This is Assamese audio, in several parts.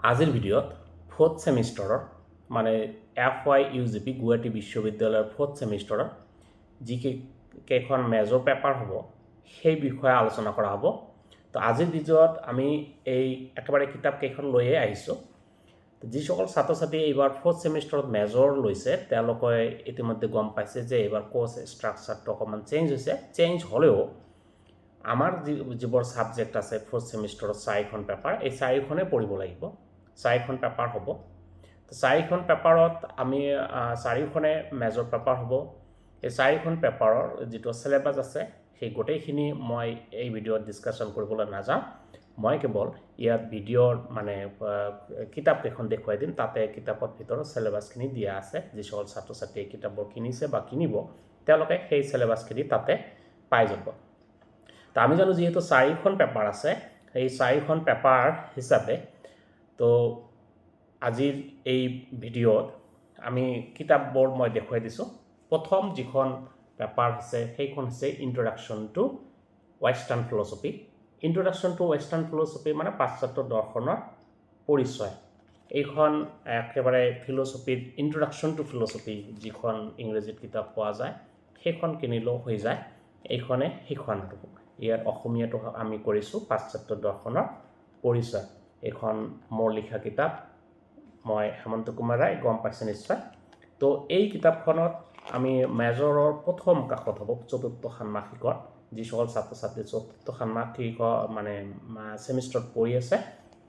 আজিৰ ভিডিঅ'ত ফ'ৰ্থ ছেমিষ্টাৰৰ মানে FYUGP গুৱাহাটী বিশ্ববিদ্যালয়ৰ ফ'ৰ্থ ছেমিষ্টাৰৰ কেইখন মেজৰ পেপাৰ হ'ব সেই বিষয়ে আলোচনা কৰা হ'ব। তো আজিৰ ভিডিঅ'ত আমি এই একেবাৰে কিতাপকেইখন লৈয়ে আহিছোঁ। যিসকল ছাত্ৰ ছাত্ৰী এইবাৰ ফ'ৰ্থ ছেমিষ্টাৰত মেজৰ লৈছে তেওঁলোকে ইতিমধ্যে গম পাইছে যে এইবাৰ কোৰ্চ ষ্ট্ৰাকচাৰটো অকণমান চেঞ্জ হৈছে। চেঞ্জ হ'লেও আমাৰ যিবোৰ ছাবজেক্ট আছে ফ'ৰ্থ ছেমিষ্টাৰত 4খন পেপাৰ, এই 4খনেই পঢ়িব লাগিব। 4খন পেপাৰ হ'ব। তো 4খন পেপাৰত আমি 4খনে মেজৰ পেপাৰ হ'ব। এই 4খন পেপাৰৰ যিটো চিলেবাছ আছে সেই গোটেইখিনি মই এই ভিডিঅ'ত ডিছকাশ্যন কৰিবলৈ নাযাওঁ। মই কেৱল ইয়াত ভিডিঅ'ৰ মানে কিতাপকেইখন দেখুৱাই দিম। তাতে কিতাপৰ ভিতৰত চিলেবাছখিনি দিয়া আছে। যিসকল ছাত্ৰ ছাত্ৰীয়ে কিতাপবোৰ কিনিছে বা কিনিব তেওঁলোকে সেই চিলেবাছখিনি তাতে পাই যাব। তো আমি জানো যিহেতু 4খন পেপাৰ আছে, সেই 4খন পেপাৰ হিচাপে তো আজিৰ এই ভিডিঅ'ত আমি কিতাপবোৰ মই দেখুৱাই দিছোঁ। প্ৰথম যিখন পেপাৰ হৈছে সেইখন হৈছে introduction to western philosophy. Introduction to western philosophy মানে পাশ্চাত্য দৰ্শনৰ পৰিচয়। এইখন একেবাৰে ফিলচফিত ইন্ট্ৰডাকশ্যন টু ফিলচফি যিখন ইংৰাজীত কিতাপ পোৱা যায় সেইখন কিনিলেও হৈ যায়। এইখনে সেইখন ইয়াৰ অসমীয়াটো আমি কৰিছোঁ পাশ্চাত্য দৰ্শনৰ পৰিচয়। এইখন মোৰ লিখা কিতাপ, মই হেমন্ত কুমাৰ ৰায়, গম পাইছে নিশ্চয়। তো এই কিতাপখনত আমি মেজৰৰ প্ৰথম কাষত হ'ব 4ৰ্থ ষান্মাসিকৰ যিসকল ছাত্ৰ ছাত্ৰী 4ৰ্থ ষান্মাসিক মানে ছেমিষ্টাৰত পঢ়ি আছে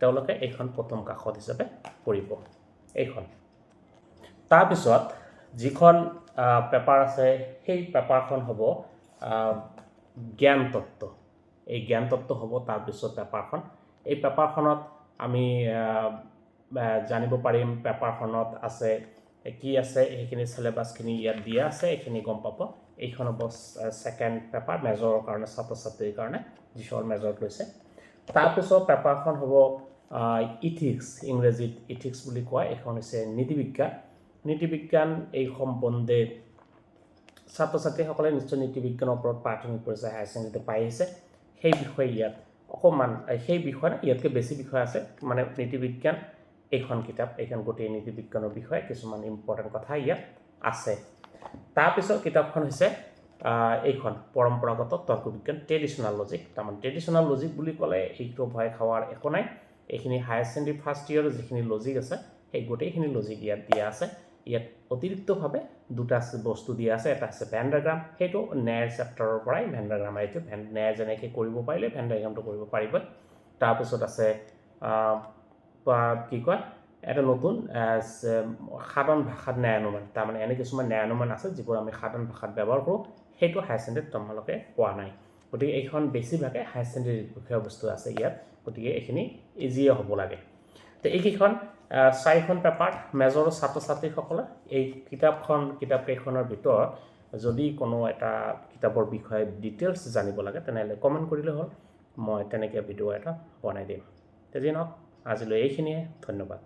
তেওঁলোকে এইখন প্ৰথম কাষত হিচাপে পঢ়িব এইখন। তাৰপিছত যিখন পেপাৰ আছে সেই পেপাৰখন হ'ব জ্ঞান তত্ত্ব। এই জ্ঞান তত্ত্ব হ'ব তাৰপিছত পেপাৰখন। এই পেপাৰখনত আমি জানিব পাৰিম পেপাৰখনত আছে কি আছে সেইখিনি চিলেবাছখিনি ইয়াত দিয়া আছে, এইখিনি গম পাব। এইখন হ'ব ছেকেণ্ড পেপাৰ মেজৰৰ কাৰণে, ছাত্ৰ ছাত্ৰীৰ কাৰণে যিসকল মেজৰত লৈছে। তাৰপিছত পেপাৰখন হ'ব ইথিক্স, ইংৰাজীত ইথিক্স বুলি কয়। এইখন হৈছে নীতিবিজ্ঞান। নীতিবিজ্ঞান এই সম্বন্ধে ছাত্ৰ ছাত্ৰীসকলে নিশ্চয় নীতিবিজ্ঞানৰ ওপৰত প্ৰাথমিক পৰ্যায় হায়াৰ ছেকেণ্ডেৰীতে পাই আহিছে। সেই বিষয়ে ইয়াত অকণমান সেই বিষয়ে ইয়াতকৈ বেছি বিষয় আছে। মানে নীতিবিজ্ঞান এইখন কিতাপ, এইখন গোটেই নীতিবিজ্ঞানৰ বিষয়ে কিছুমান ইম্পৰ্টেণ্ট কথা ইয়াত আছে। তাৰপিছত কিতাপখন হৈছে এইখন পৰম্পৰাগত তৰ্কবিজ্ঞান, ট্ৰেডিশ্যনেল লজিক। তাৰমানে ট্ৰেডিশ্যনেল লজিক বুলি ক'লে এইটো ভয় খাৱাৰ একো নাই। এইখিনি হায়াৰ ছেকেণ্ডেৰী ফাৰ্ষ্ট ইয়েৰৰ যিখিনি লজিক আছে সেই গোটেইখিনি লজিক ইয়াত দিয়া আছে। ইয়াত অতিৰিক্তভাৱে দুটা বস্তু দিয়া আছে। এটা হৈছে ভেন ডায়াগ্ৰাম, সেইটো ন্যায়ৰ চেপ্টাৰৰ পৰাই ভেন ডায়াগ্ৰাম আহিছে। ন্যায় যেনেকৈ কৰিব পাৰিলে ভেন ডায়াগ্ৰামটো কৰিব পাৰিব। তাৰপিছত আছে কি কয় এটা নতুন সাধাৰণ ভাষাত ন্যায় অনুমান। তাৰমানে এনে কিছুমান ন্যায় অনুমান আছে যিবোৰ আমি সাধাৰণ ভাষাত ব্যৱহাৰ কৰোঁ, সেইটো হায়াৰ ছেকেণ্ডেৰীত তোমালোকে পোৱা নাই। গতিকে এইখন বেছিভাগে হায়াৰ ছেকেণ্ডেৰীৰ বিষয়বস্তু আছে ইয়াত। গতিকে এইখিনি ইজিয়ে হ'ব লাগে। তো এইকেইখন 4খন পেপাৰ মেজৰৰ ছাত্ৰ ছাত্ৰীসকলে এই কিতাপকেইখনৰ ভিতৰত যদি কোনো এটা কিতাপৰ বিষয়ে ডিটেইলছ জানিব লাগে তেনেহ'লে কমেণ্ট কৰিলে হ'ল, মই তেনেকৈ ভিডিঅ' এটা বনাই দিম। যি নহওক আজিলৈ এইখিনিয়ে, ধন্যবাদ।